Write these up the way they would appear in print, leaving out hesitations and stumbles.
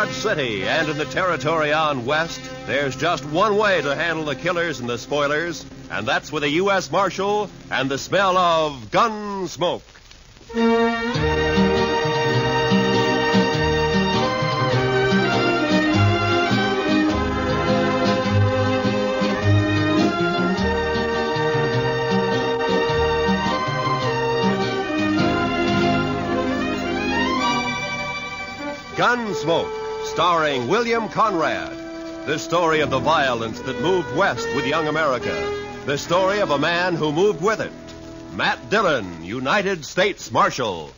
Dodge City and in the territory on west, there's just one way to handle the killers and the spoilers, and that's with a U.S. Marshal and the smell of Gunsmoke. Gunsmoke, starring William Conrad. The story of the violence that moved west with young America. The story of a man who moved with it. Matt Dillon, United States Marshal.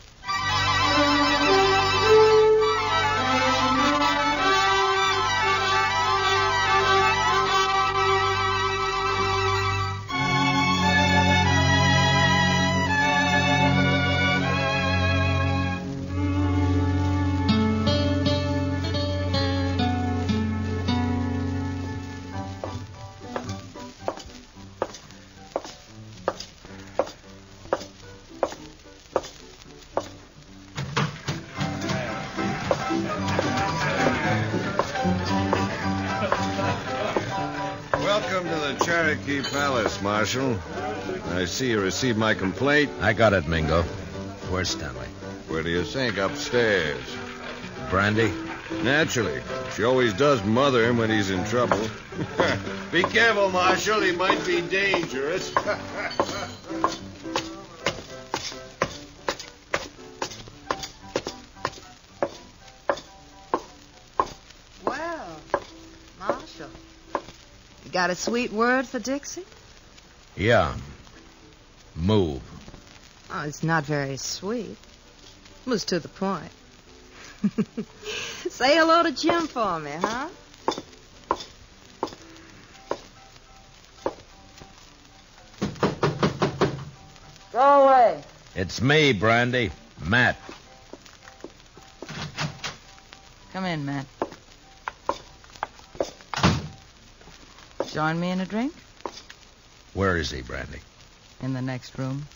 Welcome to the Cherokee Palace, Marshal. I see you received my complaint. I got it, Mingo. Where's Stanley? Where do you think? Upstairs. Brandy? Naturally. She always does mother him when he's in trouble. Be careful, Marshal. He might be dangerous. Well, Marshal, you got a sweet word for Dixie? Yeah. Move. Oh, it's not very sweet. It was to the point. Say hello to Jim for me, huh? Go away. It's me, Brandy. Matt. Come in, Matt. Join me in a drink? Where is he, Brandy? In the next room.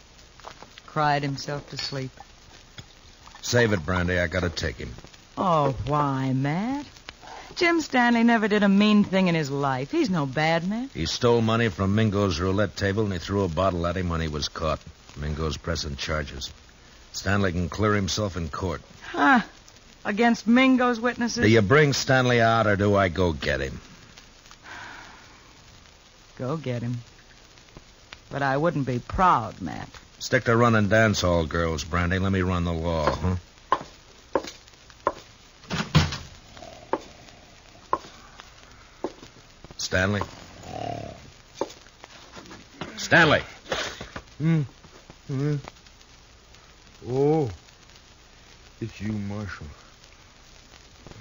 Cried himself to sleep. Save it, Brandy. I gotta take him. Oh, why, Matt? Jim Stanley never did a mean thing in his life. He's no bad man. He stole money from Mingo's roulette table, and he threw a bottle at him when he was caught. Mingo's pressing charges. Stanley can clear himself in court. Huh? Against Mingo's witnesses? Do you bring Stanley out, or do I go get him? Go get him. But I wouldn't be proud, Matt. Stick to running dance hall girls, Brandy. Let me run the law, huh? Stanley? Stanley! Oh, it's you, Marshal.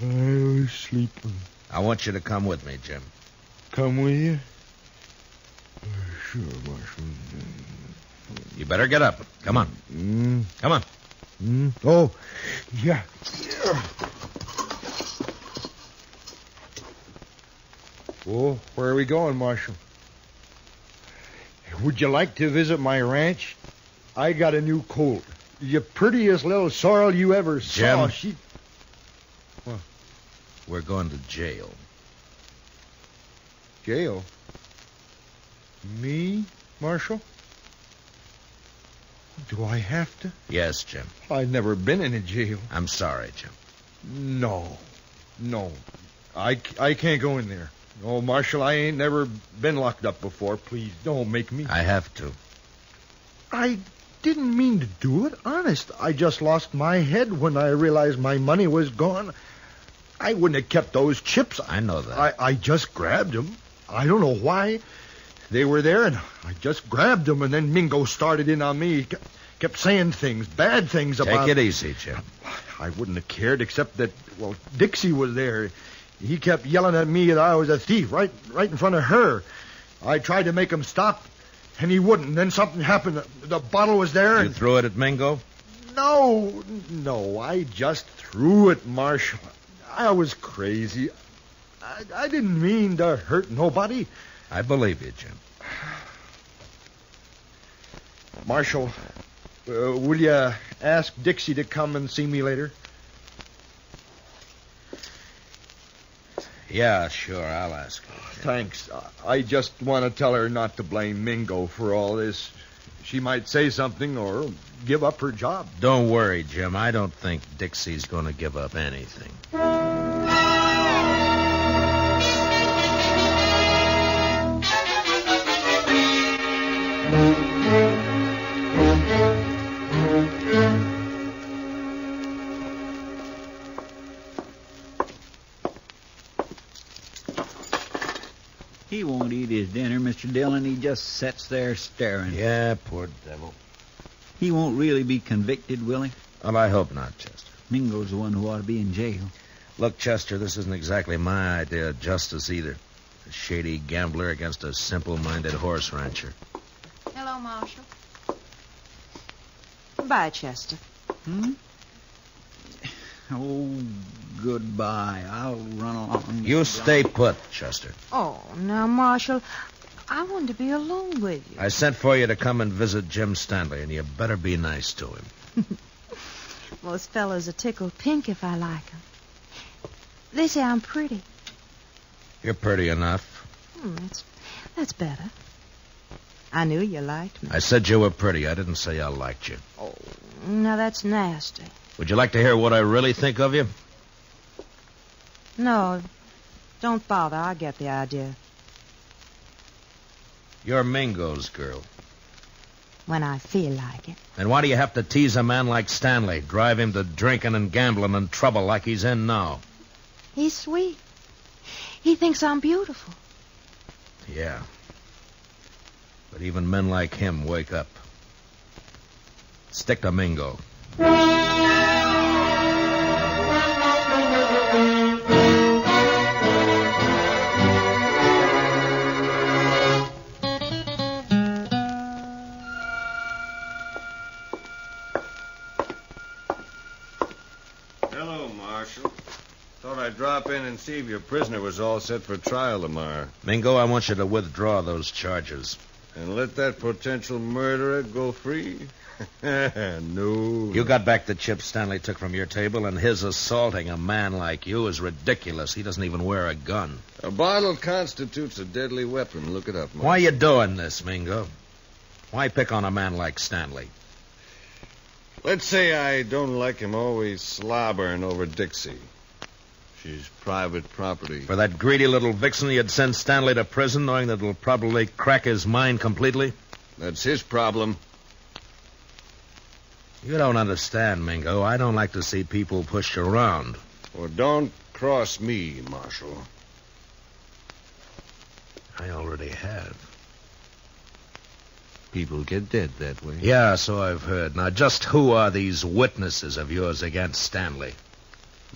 I was sleeping. I want you to come with me, Jim. Come with you? Sure, Marshal. You better get up. Come on. Come on. Oh, yeah. Oh, where are we going, Marshal? Would you like to visit my ranch? I got a new colt. The prettiest little sorrel you ever saw. Jim. What? We're going to jail. Jail? Me, Marshal? Do I have to? Yes, Jim. I've never been in a jail. I'm sorry, Jim. No. I can't go in there. Oh, Marshal, I ain't never been locked up before. Please, don't make me. I have to. I didn't mean to do it. Honest. I just lost my head when I realized my money was gone. I wouldn't have kept those chips. I know that. I just grabbed them. I don't know why. They were there, and I just grabbed them, and then Mingo started in on me. He kept saying things, bad things about... Take it easy, Jim. I wouldn't have cared, except that, well, Dixie was there. He kept yelling at me that I was a thief right in front of her. I tried to make him stop, and he wouldn't. Then something happened. The bottle was there. You threw it at Mingo? No, I just threw it, Marshal. I was crazy. I didn't mean to hurt nobody. I believe you, Jim. Marshal, will you ask Dixie to come and see me later? Yeah, sure, I'll ask her. Thanks. I just want to tell her not to blame Mingo for all this. She might say something or give up her job. Don't worry, Jim. I don't think Dixie's going to give up anything. He won't eat his dinner, Mr. Dillon. He just sits there staring. Yeah, poor devil. He won't really be convicted, will he? Well, I hope not, Chester. Mingo's the one who ought to be in jail. Look, Chester, this isn't exactly my idea of justice either. A shady gambler against a simple-minded horse rancher. Hello, Marshall. Bye, Chester. Oh, goodbye. I'll run along. You stay put, Chester. Oh, now, Marshall, I wanted to be alone with you. I sent for you to come and visit Jim Stanley, and you better be nice to him. Most fellas are tickled pink if I like them. They say I'm pretty. You're pretty enough. That's better. I knew you liked me. I said you were pretty. I didn't say I liked you. Oh, now that's nasty. Would you like to hear what I really think of you? No, don't bother. I get the idea. You're Mingo's girl. When I feel like it. And why do you have to tease a man like Stanley, drive him to drinking and gambling and trouble like he's in now? He's sweet. He thinks I'm beautiful. Yeah. But even men like him wake up. Stick to Mingo. Hello, Marshal. Thought I'd drop in and see if your prisoner was all set for trial tomorrow. Mingo, I want you to withdraw those charges. And let that potential murderer go free? No. You got back the chips Stanley took from your table, and his assaulting a man like you is ridiculous. He doesn't even wear a gun. A bottle constitutes a deadly weapon. Look it up, Marshal. Why you doing this, Mingo? Why pick on a man like Stanley? Let's say I don't like him always slobbering over Dixie. She's private property. For that greedy little vixen, you'd send Stanley to prison knowing that it'll probably crack his mind completely? That's his problem. You don't understand, Mingo. I don't like to see people pushed around. Well, don't cross me, Marshal. I already have. People get dead that way. Yeah, so I've heard. Now, just who are these witnesses of yours against Stanley?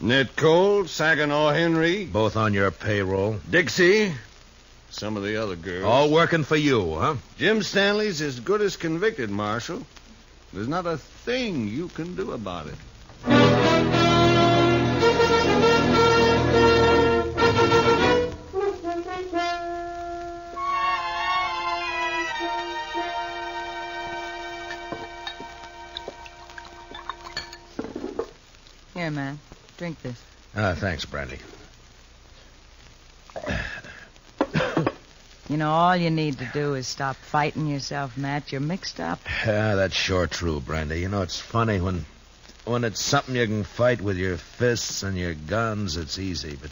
Ned Cole, Saginaw Henry. Both on your payroll? Dixie. Some of the other girls. All working for you, huh? Jim Stanley's as good as convicted, Marshal. There's not a thing you can do about it. Here, man. Drink this. Thanks, Brandy. You know, all you need to do is stop fighting yourself, Matt. You're mixed up. Yeah, that's sure true, Brandy. You know, it's funny when it's something you can fight with your fists and your guns, it's easy. But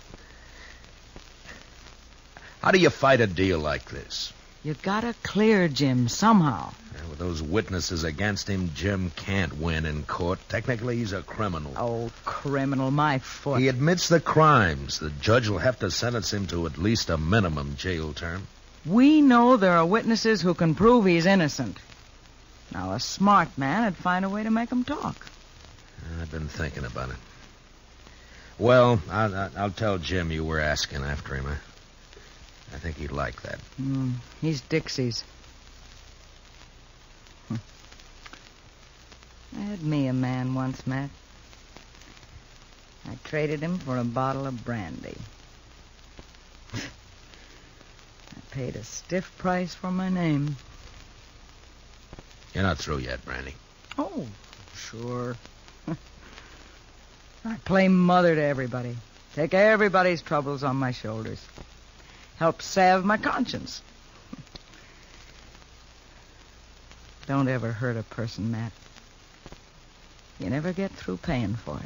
how do you fight a deal like this? You gotta clear Jim somehow. Yeah, with those witnesses against him, Jim can't win in court. Technically, he's a criminal. Oh, criminal, my foot. He admits the crimes. The judge will have to sentence him to at least a minimum jail term. We know there are witnesses who can prove he's innocent. Now, a smart man would find a way to make him talk. I've been thinking about it. Well, I'll tell Jim you were asking after him. I think he'd like that. He's Dixie's. I had me a man once, Matt. I traded him for a bottle of brandy. I paid a stiff price for my name. You're not through yet, Brandy. Oh, sure. I play mother to everybody. Take everybody's troubles on my shoulders. Help salve my conscience. Don't ever hurt a person, Matt. You never get through paying for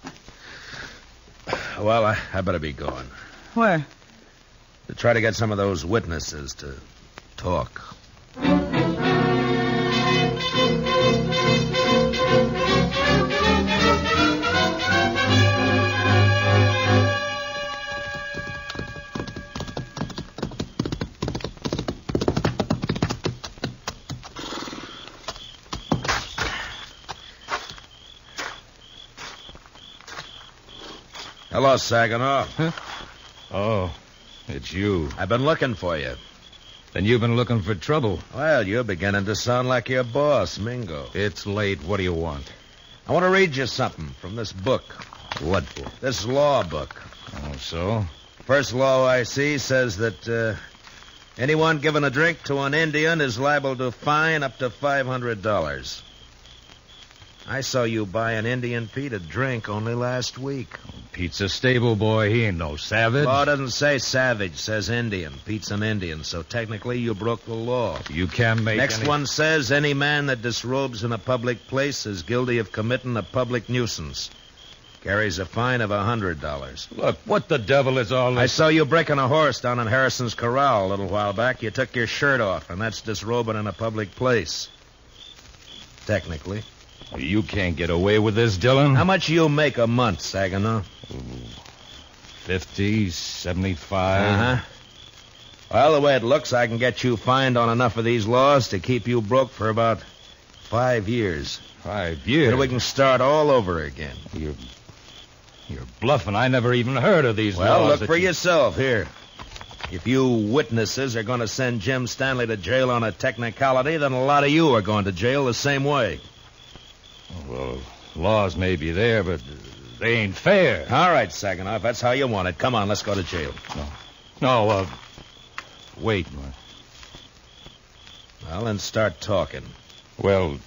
it. Well, I better be going. Where? To try to get some of those witnesses to talk. Hello, Saginaw. Huh? Oh, it's you. I've been looking for you. Then you've been looking for trouble. Well, you're beginning to sound like your boss, Mingo. It's late. What do you want? I want to read you something from this book. What for? This law book. Oh, so? First law I see says that anyone giving a drink to an Indian is liable to fine up to $500. I saw you buy an Indian Pete a drink only last week. Pete's a stable boy. He ain't no savage. Law doesn't say savage, says Indian. Pete's an Indian, so technically you broke the law. You can't make Next any... one says any man that disrobes in a public place is guilty of committing a public nuisance. Carries a fine of $100. Look, what the devil is all I this? saw you breaking a horse down in Harrison's Corral a little while back. You took your shirt off, and that's disrobing in a public place. Technically. You can't get away with this, Dillon. How much you make a month, Saginaw? 50, 75. Uh-huh. Well, the way it looks, I can get you fined on enough of these laws to keep you broke for about 5 years. 5 years? Then we can start all over again. You're bluffing. I never even heard of these Well, laws. look for yourself here. If you witnesses are going to send Jim Stanley to jail on a technicality, then a lot of you are going to jail the same way. Well, laws may be there, but they ain't fair. All right, Saginaw, if that's how you want it. Come on, let's go to jail. No, wait. Well, then start talking. Well,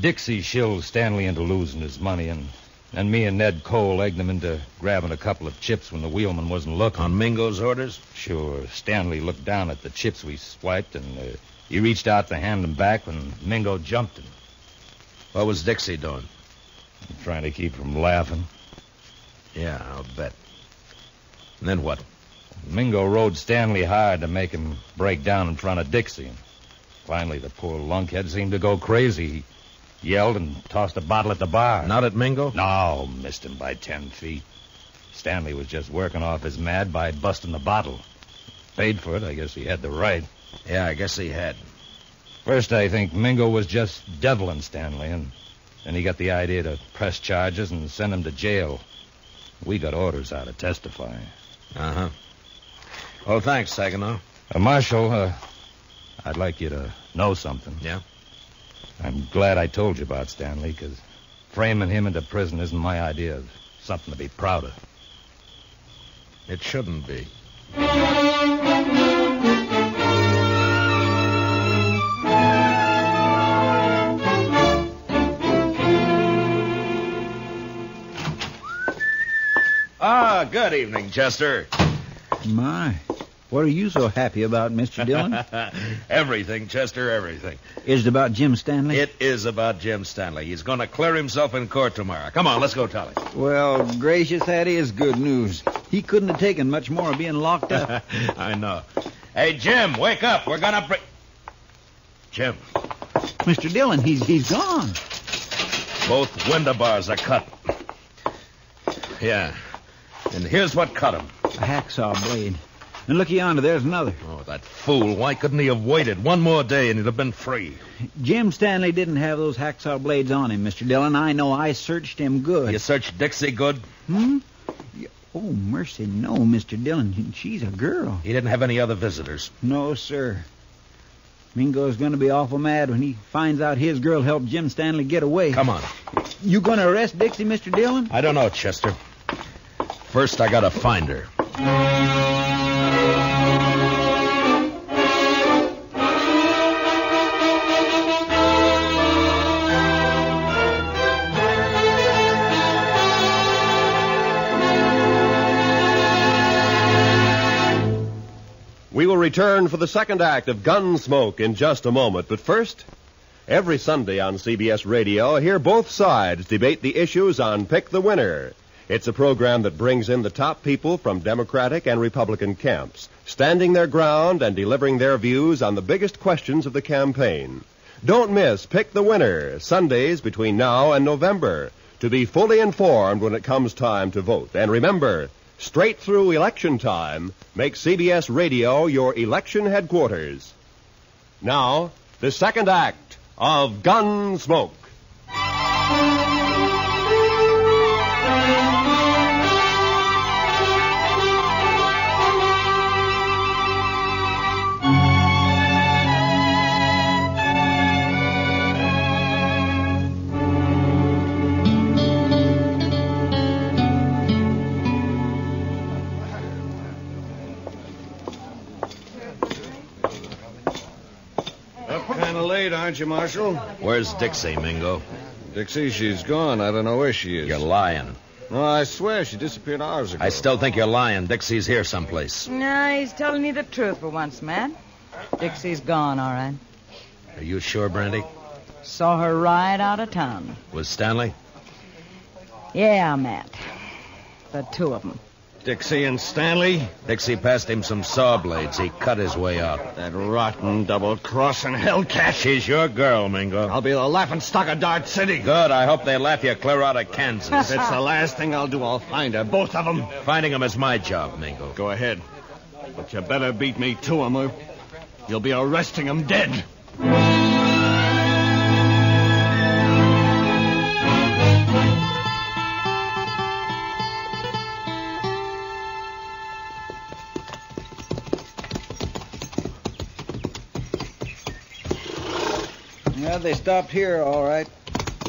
Dixie shilled Stanley into losing his money, and me and Ned Cole egged him into grabbing a couple of chips when the wheelman wasn't looking. On Mingo's orders? Sure. Stanley looked down at the chips we swiped, and he reached out to hand them back when Mingo jumped him. What was Dixie doing? Trying to keep from laughing. Yeah, I'll bet. And then what? Mingo rode Stanley hard to make him break down in front of Dixie. And finally, the poor lunkhead seemed to go crazy. He yelled and tossed a bottle at the bar. Not at Mingo? No, missed him by 10 feet. Stanley was just working off his mad by busting the bottle. Paid for it. I guess he had the right. Yeah, I guess he had. First, I think Mingo was just deviling Stanley, and then he got the idea to press charges and send him to jail. We got orders out to testify. Uh-huh. Well, thanks, Saginaw. Marshal, I'd like you to know something. Yeah? I'm glad I told you about Stanley, because framing him into prison isn't my idea of something to be proud of. It shouldn't be. Ah, good evening, Chester. My, what are you so happy about, Mr. Dillon? Everything, Chester, everything. Is it about Jim Stanley? It is about Jim Stanley. He's going to clear himself in court tomorrow. Come on, let's go tell him. Well, gracious, that is good news. He couldn't have taken much more of being locked up. I know. Hey, Jim, wake up. We're going to bring... Jim. Mr. Dillon, he's gone. Both window bars are cut. Yeah. And here's what cut him. A hacksaw blade. And look yonder, there's another. Oh, that fool. Why couldn't he have waited one more day and he'd have been free? Jim Stanley didn't have those hacksaw blades on him, Mr. Dillon. I know. I searched him good. You searched Dixie good? Hmm? Oh, mercy, no, Mr. Dillon. She's a girl. He didn't have any other visitors. No, sir. Mingo's going to be awful mad when he finds out his girl helped Jim Stanley get away. Come on. You going to arrest Dixie, Mr. Dillon? I don't know, Chester. First, I gotta find her. We will return for the second act of Gunsmoke in just a moment. But first, every Sunday on CBS Radio, hear both sides debate the issues on Pick the Winner. It's a program that brings in the top people from Democratic and Republican camps, standing their ground and delivering their views on the biggest questions of the campaign. Don't miss Pick the Winner, Sundays between now and November, to be fully informed when it comes time to vote. And remember, straight through election time, make CBS Radio your election headquarters. Now, the second act of Gunsmoke. Kind of late, aren't you, Marshal? Where's Dixie, Mingo? Dixie, she's gone. I don't know where she is. You're lying. No, I swear she disappeared hours ago. I still think you're lying. Dixie's here someplace. No, he's telling me the truth for once, Matt. Dixie's gone, all right. Are you sure, Brandy? Saw her ride out of town. Was Stanley? Yeah, Matt. The two of them. Dixie and Stanley? Dixie passed him some saw blades. He cut his way out. That rotten double-crossing hellcat. She's your girl, Mingo. I'll be the laughingstock of Dart City. Good. I hope they laugh you clear out of Kansas. If it's the last thing I'll do, I'll find her. Both of them. Finding them is my job, Mingo. Go ahead. But you better beat me to them, or you'll be arresting them dead. Yeah, they stopped here, all right.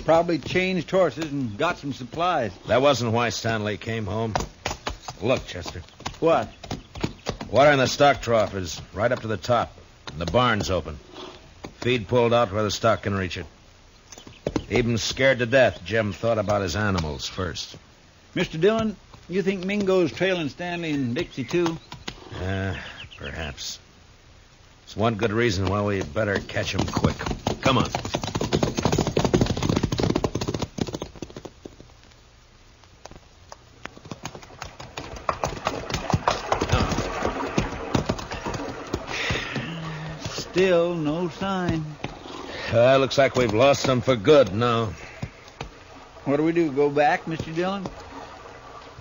Probably changed horses and got some supplies. That wasn't why Stanley came home. Look, Chester. What? Water in the stock trough is right up to the top. And the barn's open. Feed pulled out where the stock can reach it. Even scared to death, Jim thought about his animals first. Mr. Dillon, you think Mingo's trailing Stanley and Dixie, too? Perhaps. It's one good reason why we better catch him quick. Come on. Still no sign. Looks like we've lost them for good now. What do? Go back, Mr. Dillon?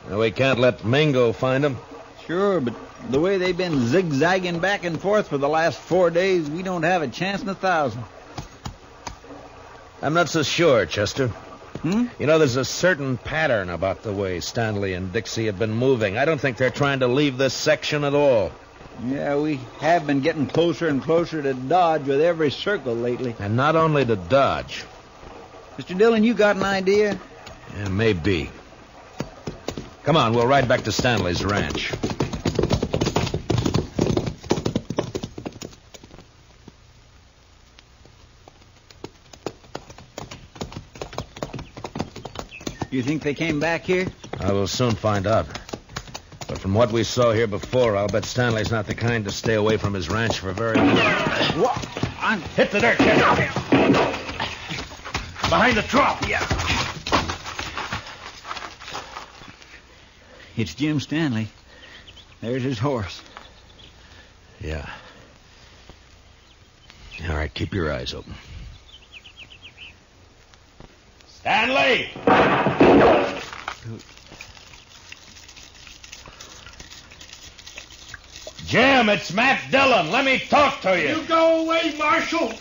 Well, we can't let Mingo find them. Sure, but the way they've been zigzagging back and forth for the last 4 days, we don't have a chance in 1,000. I'm not so sure, Chester. Hmm? You know, there's a certain pattern about the way Stanley and Dixie have been moving. I don't think they're trying to leave this section at all. Yeah, we have been getting closer and closer to Dodge with every circle lately. And not only to Dodge. Mr. Dillon, you got an idea? Yeah, maybe. Come on, we'll ride back to Stanley's ranch. You think they came back here? I will soon find out. But from what we saw here before, I'll bet Stanley's not the kind to stay away from his ranch for very long. What? Hit the dirt, Chester. Behind the trough. Yeah. It's Jim Stanley. There's his horse. Yeah. All right, keep your eyes open. Stanley! Jim, it's Matt Dillon. Let me talk to you. You go away, Marshal.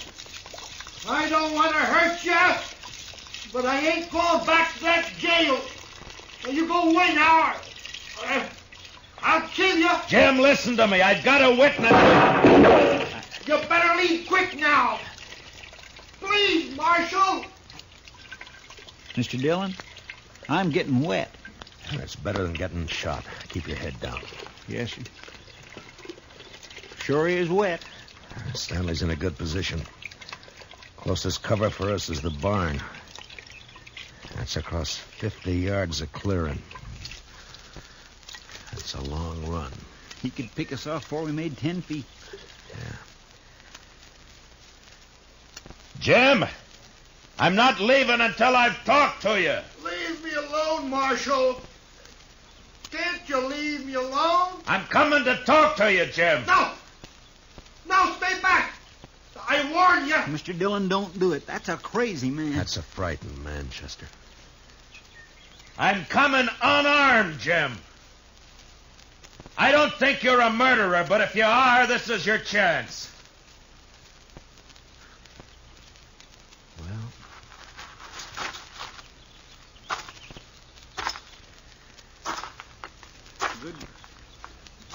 I don't want to hurt you, but I ain't going back to that jail. You go away now. I'll kill you. Jim, listen to me. I've got a witness. You better leave quick now. Please, Marshal. Mr. Dillon, I'm getting wet. That's better than getting shot. Keep your head down. Yes, sir. Sure is wet. Stanley's in a good position. Closest cover for us is the barn. That's across 50 yards of clearing. That's a long run. He could pick us off before we made 10 feet. Yeah. Jim, I'm not leaving until I've talked to you. Leave me alone, Marshal. Can't you leave me alone? I'm coming to talk to you, Jim. No! No, stay back! I warn you! Mr. Dillon, don't do it. That's a crazy man. That's a frightened man, Chester. I'm coming unarmed, Jim. I don't think you're a murderer, but if you are, this is your chance. Well,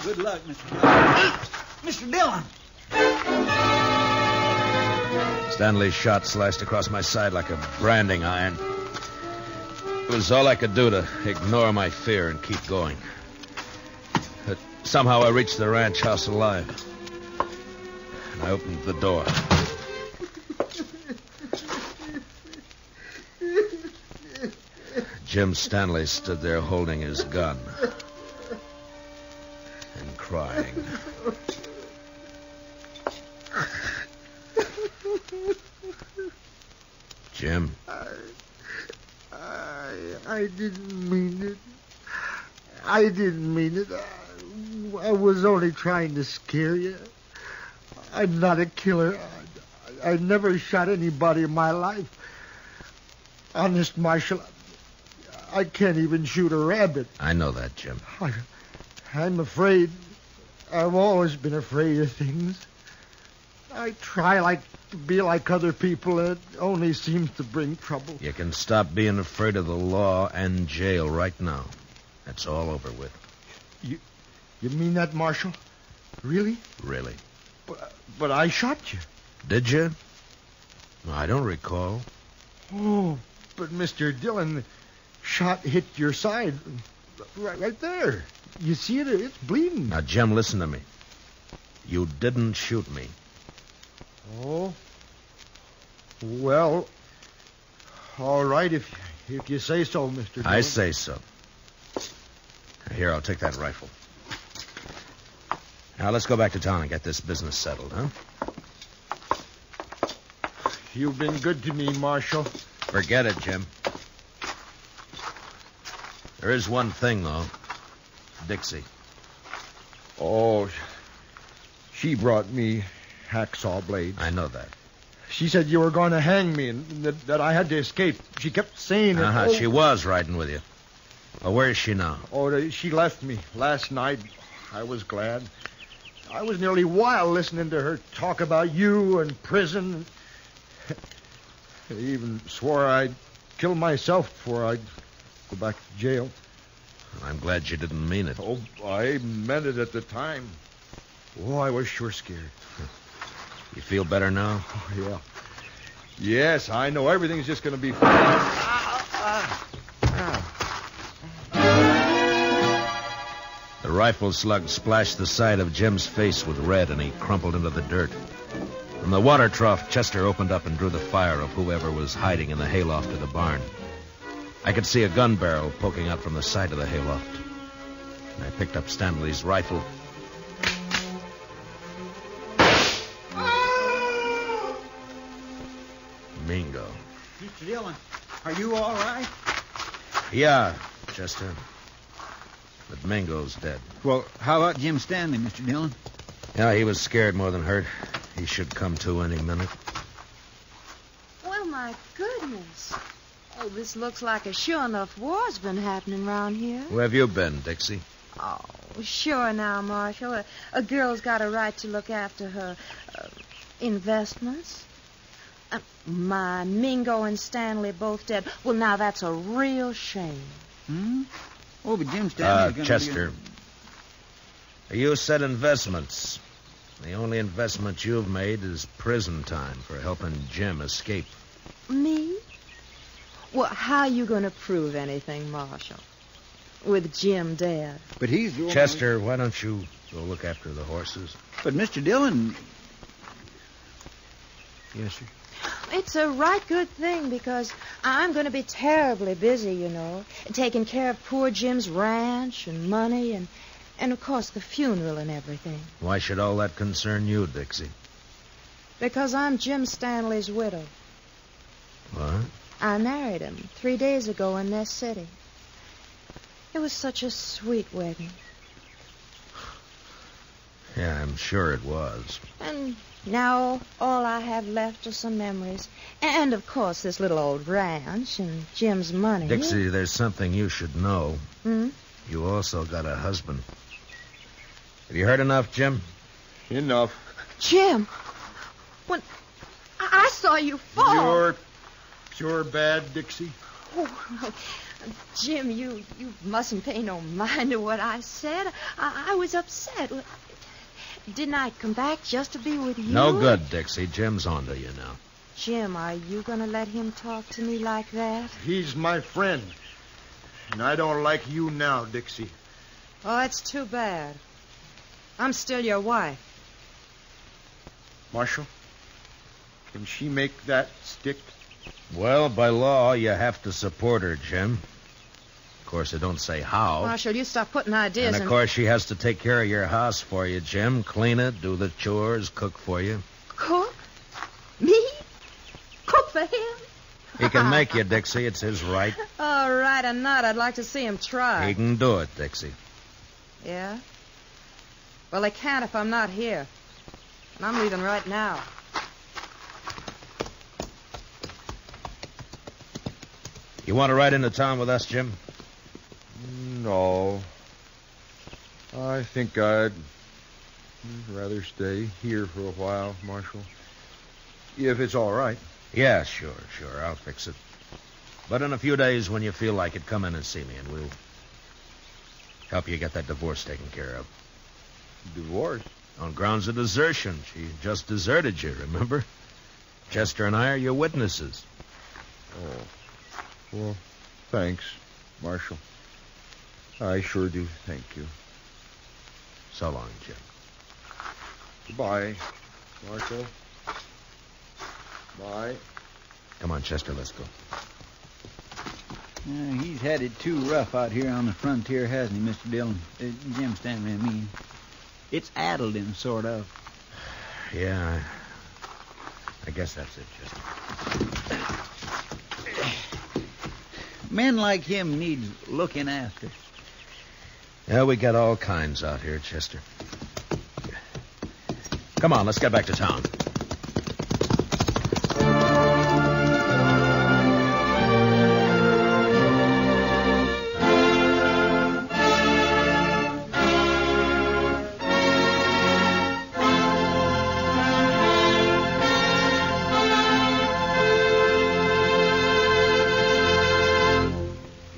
Good luck, Mr. Dillon. Mr. Dillon! Stanley's shot slashed across my side like a branding iron. It was all I could do to ignore my fear and keep going. But somehow I reached the ranch house alive. And I opened the door. Jim Stanley stood there holding his gun and crying. Jim? I didn't mean it. I didn't mean it. I was only trying to scare you. I'm not a killer. I never shot anybody in my life. Honest, Marshal, I can't even shoot a rabbit. I know that, Jim. I'm afraid. I've always been afraid of things. I try to be like other people, and it only seems to bring trouble. You can stop being afraid of the law and jail right now. That's all over with. You mean that, Marshal? Really? Really. But I shot you. Did you? I don't recall. Oh, but Mr. Dillon, shot hit your side. Right there. You see it? It's bleeding. Now, Jim, listen to me. You didn't shoot me. Oh. Well, all right, if you say so, Mr. Dillon. I say so. Here, I'll take that rifle. Now, let's go back to town and get this business settled, huh? You've been good to me, Marshal. Forget it, Jim. There is one thing, though. Dixie. Oh, she brought me hacksaw blades. I know that. She said you were going to hang me and that I had to escape. She kept saying it. She was riding with you. Well, where is she now? Oh, she left me last night. I was glad. I was nearly wild listening to her talk about you and prison. I even swore I'd kill myself before I'd go back to jail. I'm glad you didn't mean it. Oh, I meant it at the time. Oh, I was sure scared. You feel better now? Oh, yeah. Yes, I know everything's just going to be fine. The rifle slug splashed the side of Jim's face with red, and he crumpled into the dirt. From the water trough, Chester opened up and drew the fire of whoever was hiding in the hayloft of the barn. I could see a gun barrel poking out from the side of the hayloft. And I picked up Stanley's rifle. Mingo. Mr. Dillon, are you all right? Yeah, Chester. But Mingo's dead. Well, how about Jim Stanley, Mr. Dillon? Yeah, he was scared more than hurt. He should come to any minute. Well, my goodness. Oh, this looks like a sure enough war's been happening around here. Where have you been, Dixie? Oh, sure now, Marshal. A girl's got a right to look after her investments. My Mingo and Stanley both dead. Well, now that's a real shame. Hmm? Oh, but Jim Stanley's going to Chester. You said investments. The only investment you've made is prison time for helping Jim escape. Me? Well, how are you going to prove anything, Marshal? With Jim dead. But he's... Chester, why don't you go look after the horses? But Mr. Dillon... Yes, sir. It's a right good thing because I'm going to be terribly busy, you know, taking care of poor Jim's ranch and money and And, of course, the funeral and everything. Why should all that concern you, Dixie? Because I'm Jim Stanley's widow. What? I married him 3 days ago in this city. It was such a sweet wedding. Yeah, I'm sure it was. And now all I have left are some memories. And, of course, this little old ranch and Jim's money. Dixie, there's something you should know. Hmm? You also got a husband. Have you heard enough, Jim? Enough. Jim! When I saw you fall... You're pure bad, Dixie. Oh, Jim, you mustn't pay no mind to what I said. I was upset. Didn't I come back just to be with you? No good, Dixie. Jim's onto you now. Jim, are you going to let him talk to me like that? He's my friend. And I don't like you now, Dixie. Oh, that's too bad. I'm still your wife. Marshall, can she make that stick? Well, by law, you have to support her, Jim. Of course, it don't say how. Marshall, you stop putting ideas And, of course, she has to take care of your house for you, Jim. Clean it, do the chores, cook for you. Cook? Me? Cook for him? He can make you, Dixie. It's his right. All right or not, I'd like to see him try. He can do it, Dixie. Yeah? Well, they can't if I'm not here. And I'm leaving right now. You want to ride into town with us, Jim? No. I think I'd rather stay here for a while, Marshall. If it's all right. Yeah, sure. I'll fix it. But in a few days, when you feel like it, come in and see me, and we'll help you get that divorce taken care of. Divorce? On grounds of desertion. She just deserted you, remember? Chester and I are your witnesses. Oh. Well, thanks, Marshall. I sure do thank you. So long, Jim. Goodbye, Marshall. Bye. Come on, Chester, let's go. He's had it too rough out here on the frontier, hasn't he, Mr. Dillon? Jim Stanley, I mean. It's addled him, sort of. Yeah, I guess that's it, Chester. Men like him needs looking after. Yeah, we got all kinds out here, Chester. Come on, let's get back to town.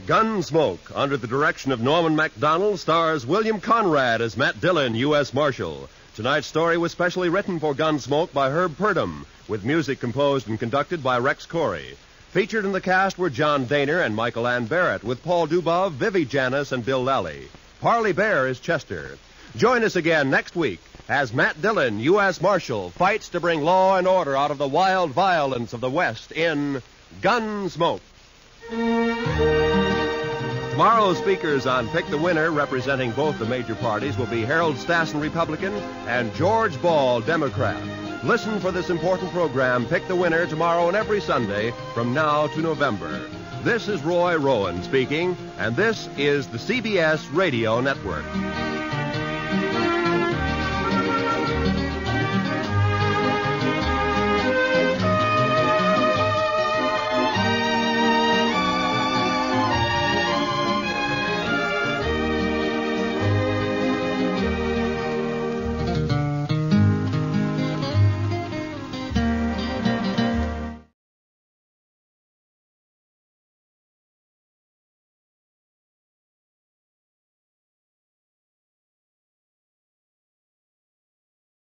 Gunsmoke, under the direction of Norman MacDonald, stars William Conrad as Matt Dillon, U.S. Marshal. Tonight's story was specially written for Gunsmoke by Herb Purdom, with music composed and conducted by Rex Corey. Featured in the cast were John Daner and Michael Ann Barrett, with Paul Dubov, Vivi Janis, and Bill Lally. Parley Baer is Chester. Join us again next week as Matt Dillon, U.S. Marshal, fights to bring law and order out of the wild violence of the West in Gunsmoke. Tomorrow's speakers on Pick the Winner, representing both the major parties, will be Harold Stassen, Republican, and George Ball, Democrat. Listen for this important program, Pick the Winner, tomorrow and every Sunday from now to November. This is Roy Rowan speaking, and this is the CBS Radio Network.